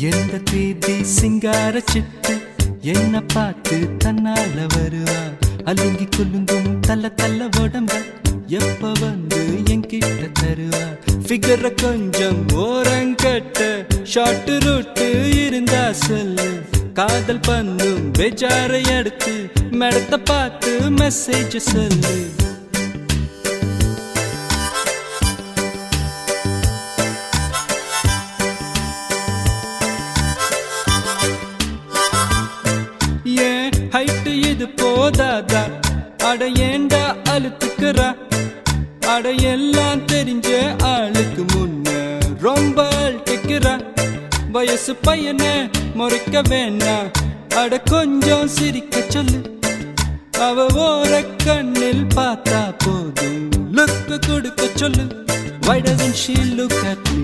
எந்த தேதி சிங்கார சிட்டு என்ன பார்த்து தன்னால வருவா அலுங்கி குலுங்கும் தள்ள தள்ள உடம்ப எப்ப வந்து என்கிட்ட தருவா ஃபிகர கொஞ்சம் ஓரங்கட்ட ஷார்ட் ரூட்டு இருந்தா சொல்லு காதல் பண்ணும் பெஜாரை அடுத்து மேடத்தை பார்த்து மெசேஜ் சொல்லு ஹைட்டு இது போதாதா அட ஏண்டா அழுத்துக்கிறா அட எல்லாம் தெரிஞ்ச ஆளுக்கு முன்ன ரொம்ப அழுத்துக்கிறா வயசு பையனை முறைக்க வேணாம் அட கொஞ்சம் சிரிக்க சொல்லு அவ ஓர கண்ணில் பார்த்தா போதும் லுக்கு கொடுக்க சொல்லு Why doesn't she look at me?